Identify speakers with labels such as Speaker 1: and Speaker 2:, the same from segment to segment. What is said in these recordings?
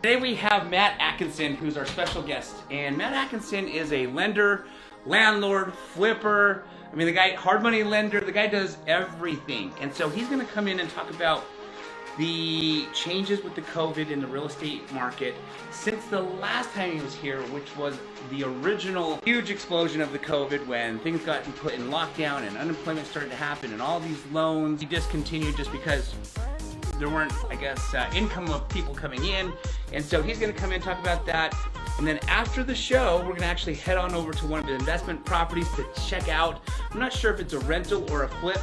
Speaker 1: Today we have Matt Atkinson, who's our special guest. And Matt Atkinson is a lender, landlord, flipper. I mean, the guy, hard money lender, the guy does everything. And so he's going to come in and talk about the changes with the COVID in the real estate market since the last time he was here, which was the original huge explosion of the COVID when things got put in lockdown and unemployment started to happen and all these loans he discontinued just because there weren't, I guess, income of people coming in. And so he's going to come in and talk about that. And then after the show, we're going to actually head on over to one of the investment properties to check out. I'm not sure if it's a rental or a flip,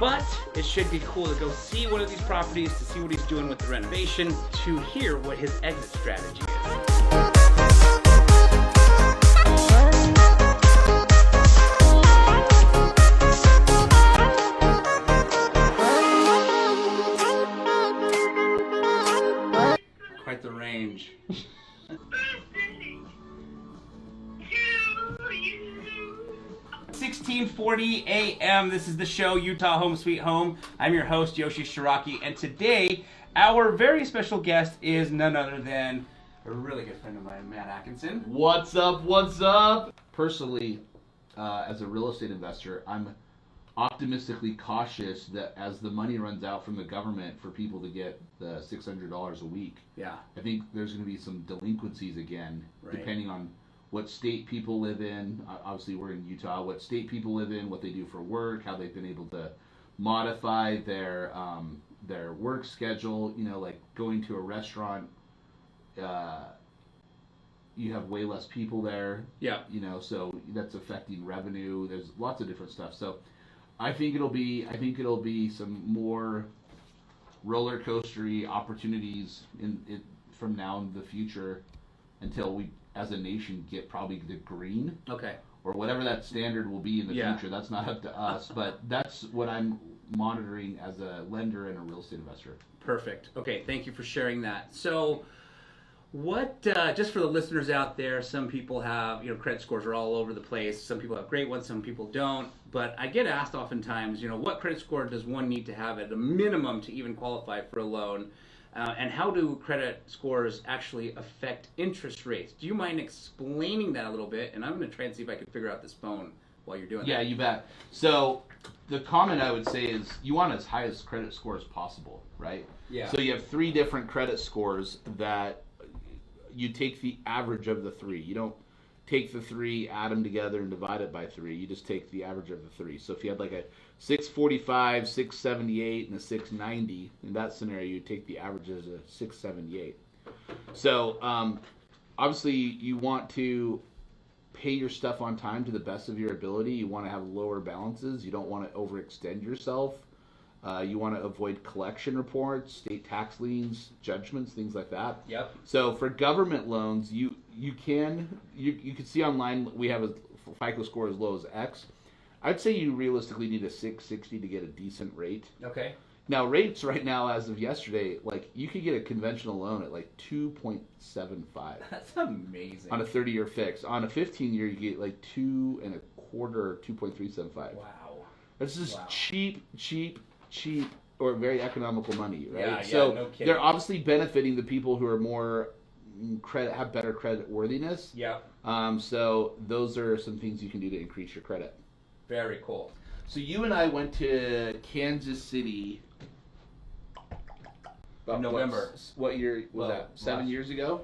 Speaker 1: but it should be cool to go see one of these properties, to see what he's doing with the renovation, to hear what his exit strategy is. Quite the range. 16:40 a.m. This is the show, Utah Home Sweet Home. I'm your host, Yoshi Shiraki, and today our very special guest is none other than a really good friend of mine, Matt Atkinson.
Speaker 2: What's up? What's up? Personally, as a real estate investor, I'm optimistically cautious that as the money runs out from the government for people to get the $600 a week, I think there's going to be some delinquencies again, depending on what state people live in. Obviously, we're in Utah. What state people live in, what they do for work, how they've been able to modify their work schedule. You know, like going to a restaurant, you have way less people there. Yeah. You know, so that's affecting revenue. There's lots of different stuff. So I think it'll be some more roller coastery opportunities from now in the future until we, as a nation, get probably the green. Okay. Or whatever that standard will be in the future. That's not up to us, but that's what I'm monitoring as a lender and a real estate investor.
Speaker 1: Perfect. Okay, thank you for sharing that. So what, just for the listeners out there, some people have, credit scores are all over the place. Some people have great ones, some people don't. But I get asked oftentimes, what credit score does one need to have at a minimum to even qualify for a loan? And how do credit scores actually affect interest rates? Do you mind explaining that a little bit? And I'm going to try and see if I can figure out this phone while you're doing that.
Speaker 2: Yeah, you bet. So the comment I would say is you want as high as credit score as possible, right? Yeah. So you have 3 different credit scores that you take the average of the 3. You don't take the 3, add them together, and divide it by 3. You just take the average of the 3. So if you had like a 645, 678, and a 690, in that scenario, you take the average as a 678. So obviously, you want to pay your stuff on time to the best of your ability. You want to have lower balances. You don't want to overextend yourself. You want to avoid collection reports, state tax liens, judgments, things like that. Yep. So for government loans, you can see online we have a FICO score as low as X. I'd say you realistically need a 660 to get a decent rate. Okay. Now rates right now, as of yesterday, like you could get a conventional loan at like 2.75.
Speaker 1: That's amazing.
Speaker 2: On a 30-year fix. On a 15-year, you get like 2.25 or 2.375. Wow. That's just cheap, or very economical money, right? Yeah, so no kidding. They're obviously benefiting the people who are more have better credit worthiness. Yeah. So those are some things you can do to increase your credit.
Speaker 1: Very cool.
Speaker 2: So you and I went to Kansas City.
Speaker 1: In November.
Speaker 2: What year was that? 7 years ago?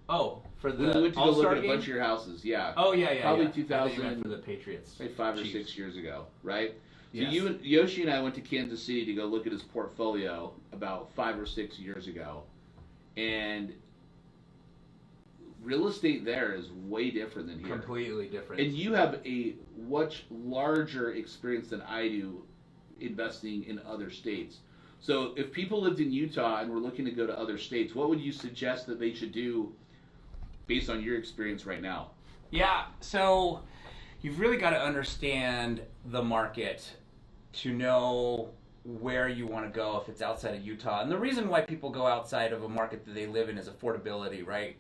Speaker 1: Oh, for the
Speaker 2: we went to go look at a
Speaker 1: game?
Speaker 2: bunch of your houses. Yeah.
Speaker 1: Oh yeah.
Speaker 2: Probably
Speaker 1: yeah.
Speaker 2: 2000
Speaker 1: for the Patriots.
Speaker 2: Maybe 5 or 6 years ago, right? So
Speaker 1: Yes.
Speaker 2: Yoshi and I went to Kansas City to go look at his portfolio about 5 or 6 years ago, and real estate there is way different than here.
Speaker 1: Completely different.
Speaker 2: And you have a much larger experience than I do investing in other states. So if people lived in Utah and were looking to go to other states, what would you suggest that they should do based on your experience right now?
Speaker 1: Yeah, so you've really got to understand the market to know where you want to go if it's outside of Utah. And the reason why people go outside of a market that they live in is affordability, right?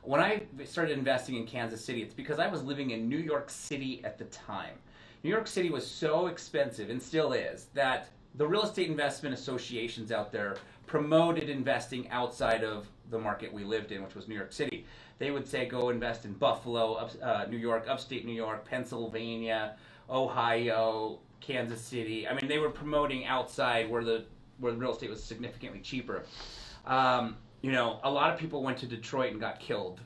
Speaker 1: When I started investing in Kansas City, it's because I was living in New York City at the time. New York City was so expensive, and still is, that the real estate investment associations out there promoted investing outside of the market we lived in, which was New York City. They would say go invest in Buffalo, New York, upstate New York, Pennsylvania, Ohio, Kansas City. I mean, they were promoting outside where the real estate was significantly cheaper. You know, a lot of people went to Detroit and got killed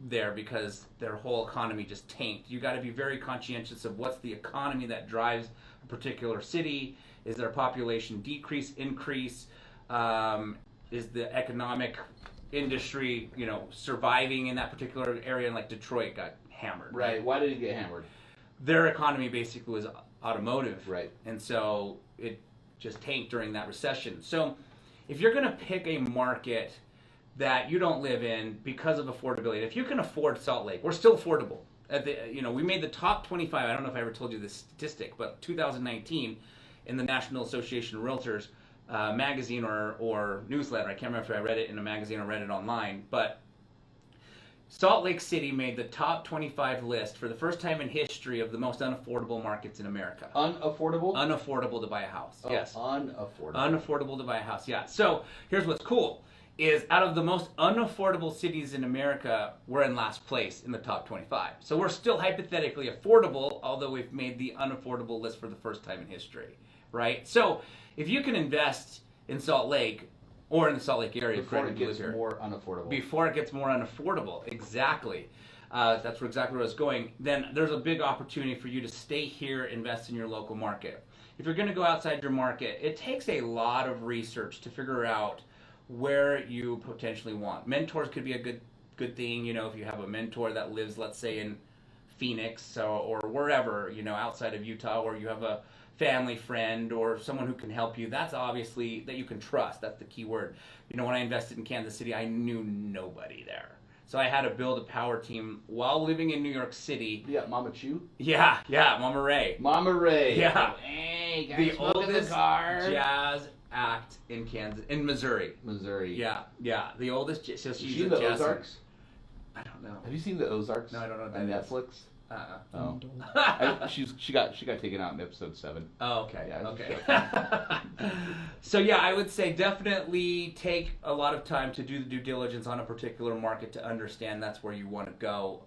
Speaker 1: there because their whole economy just tanked. You got to be very conscientious of what's the economy that drives a particular city. Is there a population decrease, increase? Is the economic industry, you know, surviving in that particular area? And like Detroit got hammered.
Speaker 2: Right. Why did it get hammered?
Speaker 1: Their economy basically was automotive.
Speaker 2: Right.
Speaker 1: And so it just tanked during that recession. So if you're going to pick a market that you don't live in because of affordability, if you can afford Salt Lake, we're still affordable. You know, we made the top 25. I don't know if I ever told you this statistic, but 2019 in the National Association of Realtors magazine or newsletter. I can't remember if I read it in a magazine or read it online, but Salt Lake City made the top 25 list for the first time in history of the most unaffordable markets in America.
Speaker 2: Unaffordable?
Speaker 1: Unaffordable to buy a house.
Speaker 2: Oh,
Speaker 1: yes.
Speaker 2: Unaffordable.
Speaker 1: Unaffordable to buy a house. Yeah. So here's what's cool. Is out of the most unaffordable cities in America, we're in last place in the top 25. So we're still hypothetically affordable, although we've made the unaffordable list for the first time in history, right? So if you can invest in Salt Lake or in the Salt Lake area,
Speaker 2: before it gets more unaffordable.
Speaker 1: Before it gets more unaffordable, exactly. That's exactly where I was going. Then there's a big opportunity for you to stay here, invest in your local market. If you're going to go outside your market, it takes a lot of research to figure out where you potentially want. Mentors could be a good thing, you know, if you have a mentor that lives, let's say, in Phoenix or wherever, you know, outside of Utah, or you have a family friend or someone who can help you. That's obviously that you can trust. That's the key word. You know, when I invested in Kansas City, I knew nobody there. So I had to build a power team while living in New York City.
Speaker 2: Yeah, Mama Chu?
Speaker 1: Yeah, Mama Ray.
Speaker 2: Mama Ray.
Speaker 1: Yeah.
Speaker 2: Hey, guys,
Speaker 1: the oldest
Speaker 2: car.
Speaker 1: jazz act in Missouri. Yeah. The oldest. So she's
Speaker 2: seen the Ozarks?
Speaker 1: I don't know.
Speaker 2: Have you seen the Ozarks?
Speaker 1: No, I don't know.
Speaker 2: On Netflix?
Speaker 1: Oh.
Speaker 2: She got taken out in episode 7.
Speaker 1: Oh, okay.
Speaker 2: Yeah,
Speaker 1: okay. So yeah, I would say definitely take a lot of time to do the due diligence on a particular market to understand that's where you want to go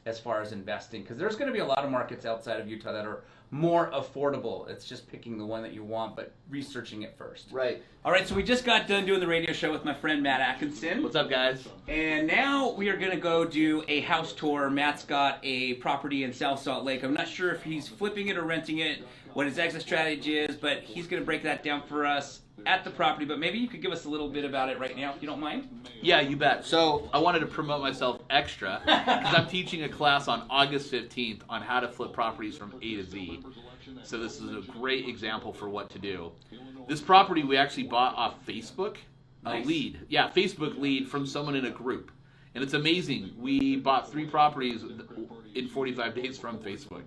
Speaker 1: as far as investing, because there's going to be a lot of markets outside of Utah that are more affordable. It's just picking the one that you want, but researching it first.
Speaker 2: Right.
Speaker 1: All right, so we just got done doing the radio show with my friend Matt Atkinson.
Speaker 2: What's up, guys?
Speaker 1: And now we are going to go do a house tour. Matt's got a property in South Salt Lake. I'm not sure if he's flipping it or renting it, what his exit strategy is, but he's going to break that down for us at the property. But maybe you could give us a little bit about it right now, if you don't mind.
Speaker 3: Yeah, you bet. So I wanted to promote myself extra because I'm teaching a class on August 15th on how to flip properties from A to Z. So this is a great example for what to do. This property we actually bought off Facebook,
Speaker 1: Nice.
Speaker 3: Facebook lead from someone in a group. And it's amazing. We bought 3 properties in 45 days from Facebook.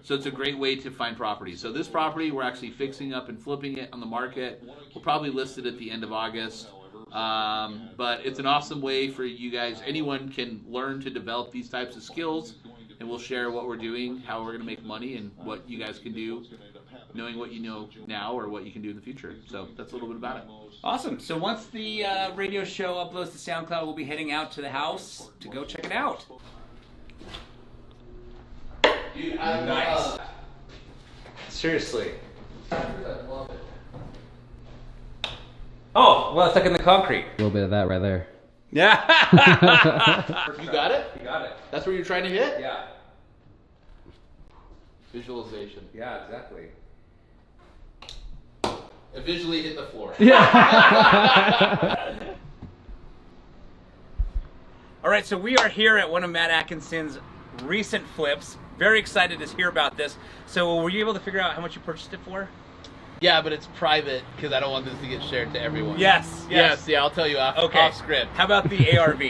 Speaker 3: So it's a great way to find property. So this property, we're actually fixing up and flipping it on the market. We'll probably list it at the end of August. But it's an awesome way for you guys. Anyone can learn to develop these types of skills. And we'll share what we're doing, how we're going to make money, and what you guys can do, knowing what you know now or what you can do in the future. So that's a little bit about it.
Speaker 1: Awesome. So once the radio show uploads to SoundCloud, we'll be heading out to the house to go check it out.
Speaker 2: Dude,
Speaker 1: Nice. Seriously.
Speaker 2: I love it.
Speaker 1: Oh, well, it's stuck in the concrete.
Speaker 4: A little bit of that right there.
Speaker 1: Yeah.
Speaker 2: You got it?
Speaker 1: You got it.
Speaker 2: That's where you're trying to hit?
Speaker 1: Yeah.
Speaker 2: Visualization.
Speaker 1: Yeah, exactly.
Speaker 2: I visually hit the floor.
Speaker 1: All right, so we are here at one of Matt Atkinson's recent flips. Very excited to hear about this. So were you able to figure out how much you purchased it for?
Speaker 3: Yeah, but it's private because I don't want this to get shared to everyone.
Speaker 1: Yes.
Speaker 3: Yeah, I'll tell you off script.
Speaker 1: How about the ARV?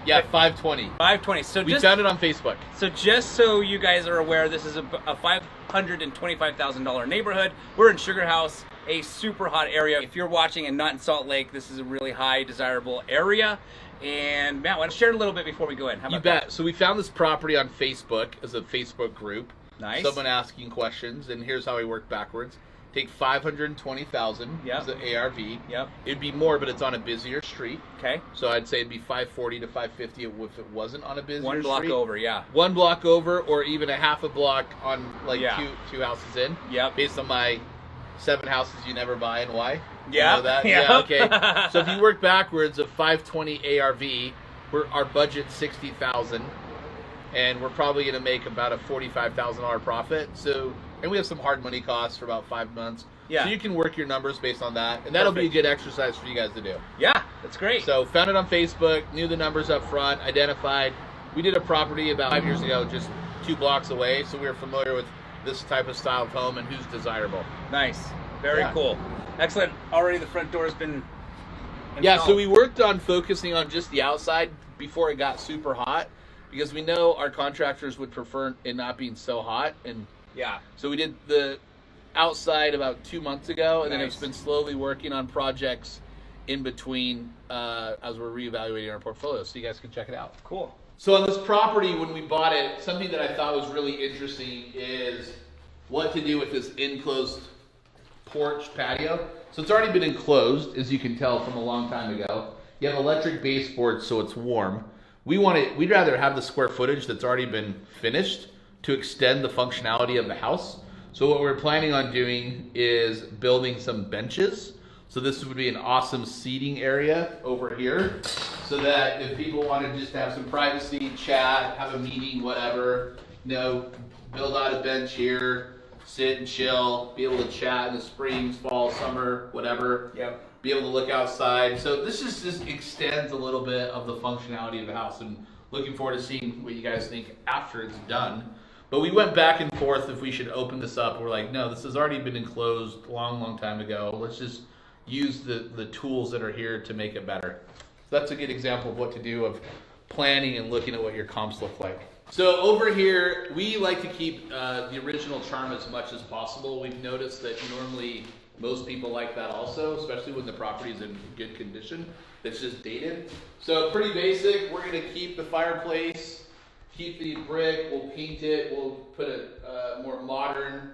Speaker 3: Yeah, 520.
Speaker 1: 520. So
Speaker 3: We found it on Facebook.
Speaker 1: So just so you guys are aware, this is a $525,000 neighborhood. We're in Sugar House, a super hot area. If you're watching and not in Salt Lake, this is a really high desirable area. And Matt, why don't you share a little bit before we go in? How about
Speaker 3: You bet. So we found this property on Facebook as a Facebook group.
Speaker 1: Nice.
Speaker 3: Someone asking questions, and here's how we work backwards.
Speaker 2: take 520,000
Speaker 1: Yep.
Speaker 2: as the ARV.
Speaker 1: Yep.
Speaker 2: It'd be more, but it's on a busier street.
Speaker 1: Okay.
Speaker 2: So I'd say it'd be 540 to 550 if it wasn't on a busier
Speaker 1: One block
Speaker 2: street.
Speaker 1: over, yeah.
Speaker 2: One block over, or even a half a block on like
Speaker 1: Yeah.
Speaker 2: two houses in.
Speaker 1: Yep.
Speaker 2: Based on my 7 houses you never buy and why.
Speaker 1: Yeah.
Speaker 2: You know that?
Speaker 1: Yep.
Speaker 2: Yeah. Okay. So if you work backwards of 520 ARV, our budget's 60,000, and we're probably going to make about a $45,000 profit. So, and we have some hard money costs for about 5 months.
Speaker 1: Yeah.
Speaker 2: So you can work your numbers based on that, and that'll be a
Speaker 1: Perfect.
Speaker 2: good exercise for you guys to do.
Speaker 1: Yeah, that's great.
Speaker 2: So found it on Facebook, knew the numbers up front, identified. We did a property about 5 years ago, just 2 blocks away, so we were familiar with this type of style of home and who's desirable.
Speaker 1: Nice. Very
Speaker 2: Yeah.
Speaker 1: cool. Excellent. Already the front door has been
Speaker 2: Yeah, so
Speaker 1: installed.
Speaker 2: we worked on focusing on just the outside before it got super hot, because we know our contractors would prefer it not being so hot, and
Speaker 1: Yeah.
Speaker 2: so we did the outside about 2 months ago, and then it's
Speaker 1: Nice.
Speaker 2: been slowly working on projects in between as we're reevaluating our portfolio, so you guys can check it out.
Speaker 1: Cool.
Speaker 2: So on this property, when we bought it, something that I thought was really interesting is what to do with this enclosed porch patio. So it's already been enclosed, as you can tell from a long time ago. You have electric baseboards, so it's warm. We'd rather have the square footage that's already been finished to extend the functionality of the house. So what we're planning on doing is building some benches. So this would be an awesome seating area over here, so that if people want to just have some privacy, chat, have a meeting, whatever, build out a bench here, sit and chill, be able to chat in the springs, fall, summer, whatever.
Speaker 1: Yep.
Speaker 2: Be able to look outside. So this just extends a little bit of the functionality of the house, and looking forward to seeing what you guys think after it's done. But we went back and forth if we should open this up. We're like, no, this has already been enclosed long time ago. Let's just use the tools that are here to make it better. So that's a good example of what to do, of planning and looking at what your comps look like. So over here, we like to keep the original charm as much as possible. We've noticed that normally most people like that also, especially when the property is in good condition. It's just dated. So pretty basic. We're gonna keep the fireplace, keep the brick, we'll paint it, we'll put a more modern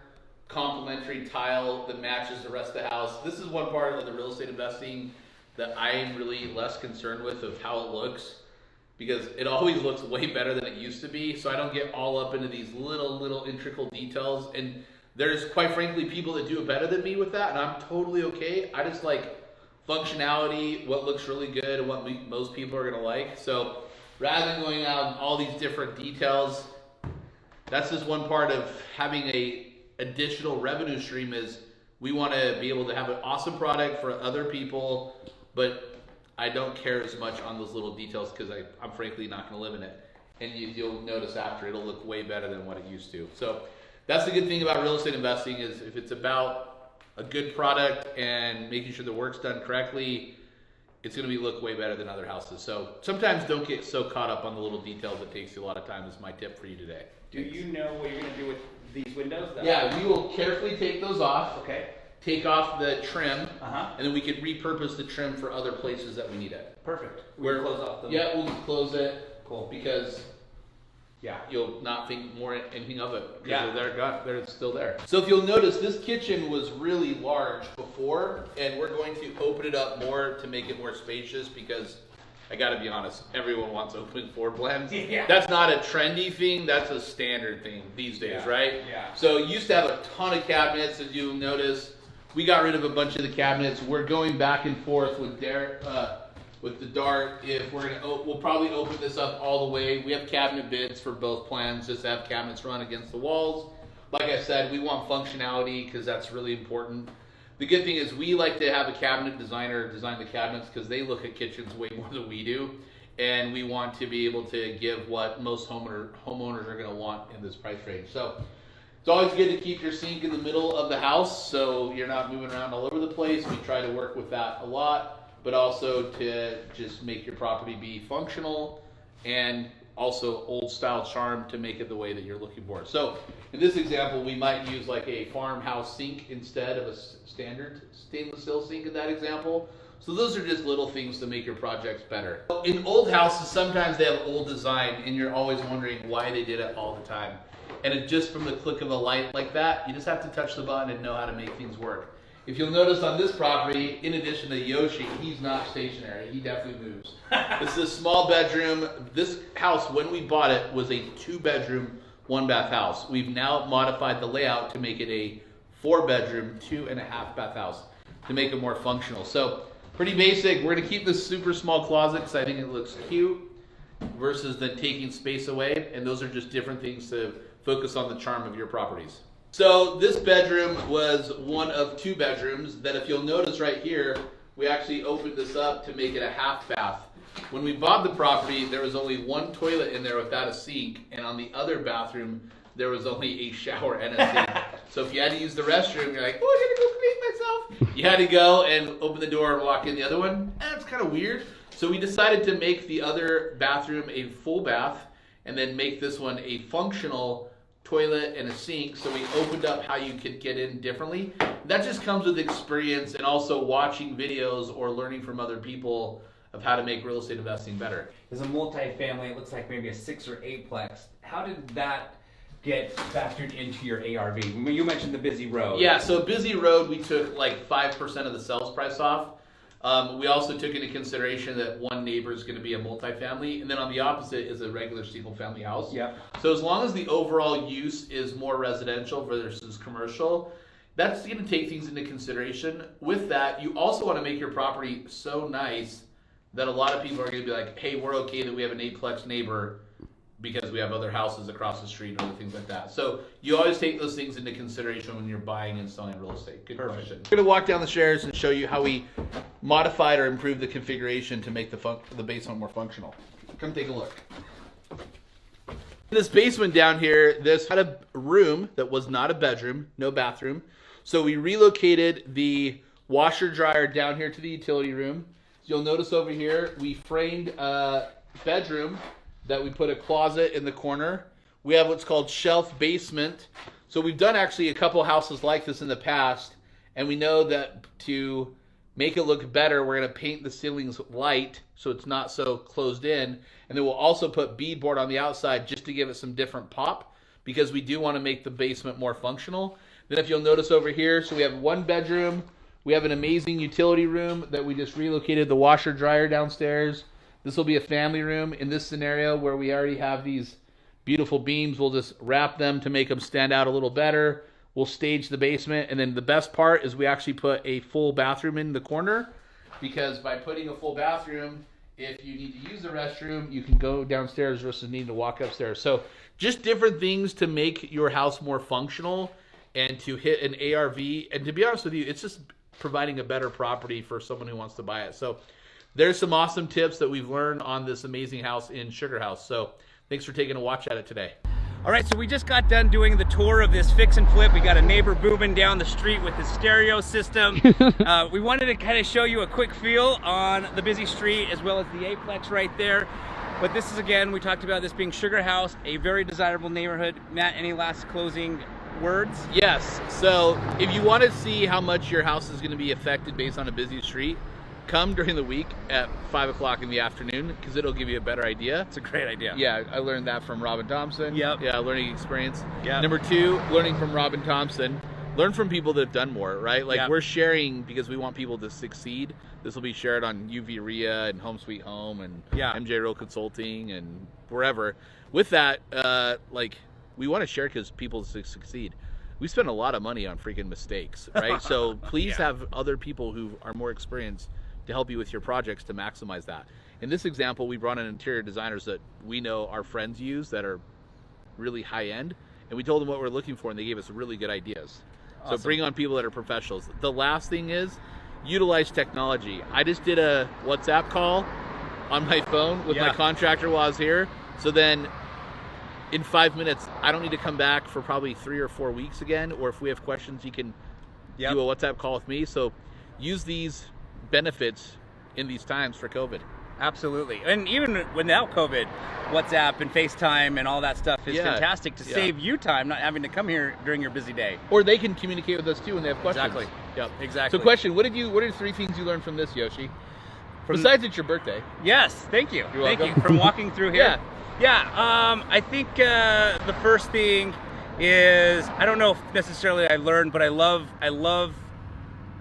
Speaker 2: complementary tile that matches the rest of the house. This is one part of the real estate investing that I'm really less concerned with, of how it looks, because it always looks way better than it used to be. So I don't get all up into these little integral details, and there's quite frankly people that do it better than me with that, and I'm totally okay. I just like functionality, what looks really good, and what most people are gonna like. So rather than going out all these different details, that's just one part of having a additional revenue stream. Is we want to be able to have an awesome product for other people, but I don't care as much on those little details, because I'm frankly not going to live in it. And you'll notice after, it'll look way better than what it used to. So that's the good thing about real estate investing, is if it's about a good product and making sure the work's done correctly, it's going to look way better than other houses. So sometimes don't get so caught up on the little details. It takes you a lot of time. Is my tip for you today.
Speaker 1: Do you know what you're going to do with these windows?
Speaker 2: Yeah, we will carefully take those off.
Speaker 1: Okay.
Speaker 2: Take off the trim,
Speaker 1: Uh-huh.
Speaker 2: and then we could repurpose the trim for other places that we need it.
Speaker 1: Perfect.
Speaker 2: We're-
Speaker 1: We'll close off the...
Speaker 2: Yeah, we'll close it.
Speaker 1: Cool.
Speaker 2: Because
Speaker 1: Yeah.
Speaker 2: you'll not think more anything of it.
Speaker 1: Yeah.
Speaker 2: It's still there. So if you'll notice, this kitchen was really large before, and we're going to open it up more to make it more spacious, because I gotta be honest, everyone wants open floor plans.
Speaker 1: Yeah.
Speaker 2: That's not a trendy thing, that's a standard thing these days,
Speaker 1: Yeah.
Speaker 2: right?
Speaker 1: Yeah.
Speaker 2: So you used to have a ton of cabinets, as you'll notice. We got rid of a bunch of the cabinets. We're going back and forth with Derek, with the Dart. If we're gonna, we'll probably open this up all the way. We have cabinet bids for both plans, just to have cabinets run against the walls. Like I said, we want functionality, because that's really important. The good thing is we like to have a cabinet designer design the cabinets, because they look at kitchens way more than we do, and we want to be able to give what most homeowners are going to want in this price range. So it's always good to keep your sink in the middle of the house, so you're not moving around all over the place. We try to work with that a lot, but also to just make your property be functional, and also old style charm to make it the way that you're looking for. So in this example, we might use like a farmhouse sink instead of a standard stainless steel sink in that example. So those are just little things to make your projects better. In old houses, sometimes they have old design, and you're always wondering why they did it all the time.
Speaker 3: and it just from the click of a light like that, you just have to touch the button and know how to make things work. If you'll notice on this property, in addition to Yoshi, he's not stationary. He definitely moves. This is a small bedroom. This house, when we bought it, was a 2-bedroom, 1-bath house. We've now modified the layout to make it a 4-bedroom, 2.5-bath house to make it more functional. So pretty basic. We're gonna keep this super small closet because I think it looks cute versus the taking space away. And those are just different things to focus on the charm of your properties. So this bedroom was one of 2 bedrooms that, if you'll notice right here, we actually opened this up to make it a 1/2 bath. When we bought the property, there was only 1 toilet in there without a sink, and on the other bathroom, there was only a shower and a sink. So if you had to use the restroom, you're like, oh, I gotta go clean myself. You had to go and open the door and walk in the other one. That's kind of weird. So we decided to make the other bathroom a full bath and then make this one a functional toilet and a sink. So we opened up how you could get in differently. That just comes with experience and also watching videos or learning from other people of how to make real estate investing better.
Speaker 1: There's a multifamily, it looks like maybe a 6 or 8-plex. How did that get factored into your ARV? You mentioned the busy road.
Speaker 3: Yeah, so busy road, we took like 5% of the sales price off. We also took into consideration that one neighbor is going to be a multifamily, and then on the opposite is a regular single-family house.
Speaker 1: Yep.
Speaker 3: So as long as the overall use is more residential versus commercial, that's going to take things into consideration. With that, you also want to make your property so nice that a lot of people are going to be like, hey, we're okay that we have an 8-plex neighbor because we have other houses across the street or other things like that. So you always take those things into consideration when you're buying and selling real estate. Good question. We're going to walk down the stairs and show you how we modified or improved the configuration to make the basement more functional. Come take a look. This basement down here, this had a room that was not a bedroom, no bathroom. So we relocated the washer dryer down here to the utility room. So you'll notice over here, we framed a bedroom that we put a closet in the corner. We have what's called shelf basement. So we've done actually a couple houses like this in the past, and we know that to make it look better, we're gonna paint the ceilings light so it's not so closed in, and then we'll also put beadboard on the outside just to give it some different pop, because we do wanna make the basement more functional. Then if you'll notice over here, so we have 1 bedroom, we have an amazing utility room that we just relocated the washer dryer downstairs. This will be a family room. In this scenario where we already have these beautiful beams, we'll just wrap them to make them stand out a little better. We'll stage the basement, and then the best part is we actually put a full bathroom in the corner, because by putting a full bathroom, if you need to use the restroom, you can go downstairs versus needing to walk upstairs. So just different things to make your house more functional and to hit an ARV. And to be honest with you, it's just providing a better property for someone who wants to buy it. So there's some awesome tips that we've learned on this amazing house in Sugar House. So thanks for taking a watch at it today.
Speaker 1: All right, so we just got done doing the tour of this fix and flip. We got a neighbor booming down the street with his stereo system. We wanted to kind of show you a quick feel on the busy street as well as the 8-plex right there. But this is, again, we talked about this being Sugar House, a very desirable neighborhood. Matt, any last closing words?
Speaker 3: Yes, so if you want to see how much your house is going to be affected based on a busy street, come during the week at 5 o'clock in the afternoon, because it'll give you a better idea.
Speaker 1: It's a great idea.
Speaker 3: Yeah, I learned that from Robin Thompson.
Speaker 1: Yep.
Speaker 3: Yeah, learning experience.
Speaker 1: Yep.
Speaker 3: Number 2, learning from Robin Thompson. Learn from people that have done more, right? Like,
Speaker 1: yep,
Speaker 3: we're sharing because we want people to succeed. This will be shared on RIA and Home Sweet Home and MJA Real Consulting and wherever. With that, like, we want to share because people succeed. We spend a lot of money on freaking mistakes, right? So please have other people who are more experienced to help you with your projects to maximize that. In this example, we brought in interior designers that we know our friends use that are really high end, and we told them what we're looking for, and they gave us really good ideas. Awesome. So bring on people that are professionals. The last thing is utilize technology. I just did a WhatsApp call on my phone with my contractor while I was here. So then in 5 minutes, I don't need to come back for probably 3 or 4 weeks again, or if we have questions, you can do a WhatsApp call with me. So use these benefits in these times for COVID.
Speaker 1: Absolutely. And even without COVID, WhatsApp and FaceTime and all that stuff is fantastic to save you time not having to come here during your busy day.
Speaker 3: Or they can communicate with us too when they have questions.
Speaker 1: Exactly.
Speaker 3: Yep.
Speaker 1: Exactly.
Speaker 3: So question, what are 3 things you learned from this, Yoshi? Besides it's your birthday.
Speaker 1: Yes, thank you.
Speaker 3: You're welcome.
Speaker 1: Thank you. From walking through here. I think the first thing is, I don't know if necessarily I learned, but I love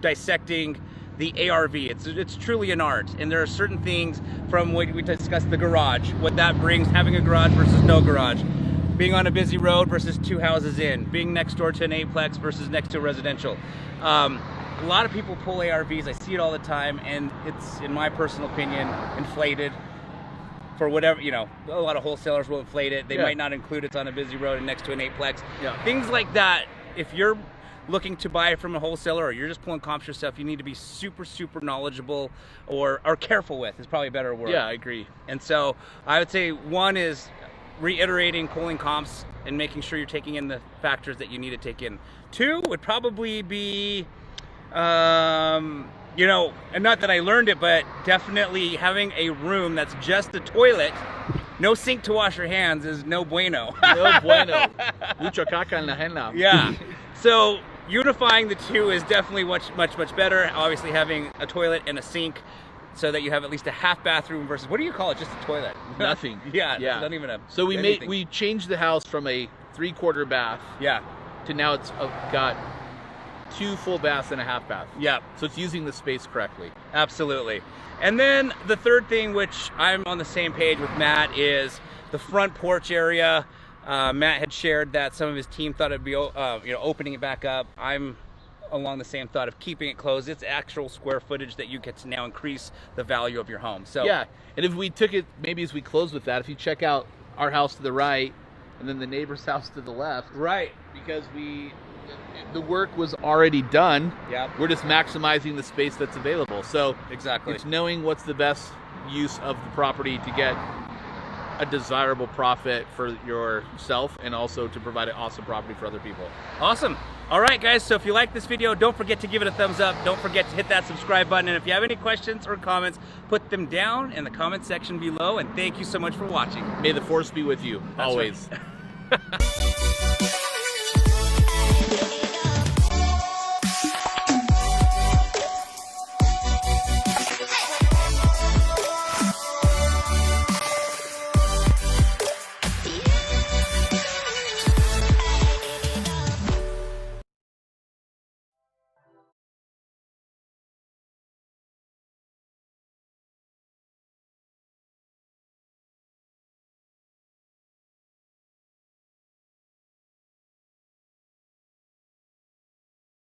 Speaker 1: dissecting the ARV. It's truly an art, and there are certain things from what we discussed, the garage, what that brings, having a garage versus no garage, being on a busy road versus 2 houses in, being next door to an eightplex versus next to a residential. A lot of people pull ARVs, I see it all the time, and it's, in my personal opinion, inflated for whatever, you know, a lot of wholesalers will inflate it. They might not include it's on a busy road and next to an eightplex. Things like that, if you're looking to buy from a wholesaler or you're just pulling comps yourself, you need to be super knowledgeable or careful with, is probably a better word.
Speaker 3: Yeah, I agree.
Speaker 1: And so I would say one is reiterating pulling comps and making sure you're taking in the factors that you need to take in. 2 would probably be, you know, and not that I learned it, but definitely having a room that's just the toilet, no sink to wash your hands is no bueno.
Speaker 3: No bueno. Mucho caca en la henna.
Speaker 1: Yeah. So unifying the 2 is definitely much better. Obviously having a toilet and a sink so that you have at least a half bathroom versus, what do you call it? Just a toilet.
Speaker 3: Nothing.
Speaker 1: Yeah. Not even a.
Speaker 3: So we changed the house from a 3/4 bath.
Speaker 1: Yeah.
Speaker 3: To now it's got 2 full baths and a half bath.
Speaker 1: Yeah.
Speaker 3: So it's using the space correctly.
Speaker 1: Absolutely. And then the third thing, which I'm on the same page with Matt, is the front porch area. Matt had shared that some of his team thought it'd be, you know, opening it back up. I'm along the same thought of keeping it closed. It's actual square footage that you get to now increase the value of your home. So
Speaker 3: yeah, and if we took it, maybe as we close with that, if you check out our house to the right and then the neighbor's house to the left,
Speaker 1: right,
Speaker 3: because the work was already done.
Speaker 1: Yeah,
Speaker 3: we're just maximizing the space that's available. So
Speaker 1: exactly,
Speaker 3: it's knowing what's the best use of the property to get a desirable profit for yourself and also to provide an awesome property for other people.
Speaker 1: Awesome. All right, guys, so if you like this video, don't forget to give it a thumbs up. Don't forget to hit that subscribe button. And if you have any questions or comments, put them down in the comment section below. And thank you so much for watching.
Speaker 3: May the force be with you,
Speaker 1: That's
Speaker 3: always.
Speaker 1: Right.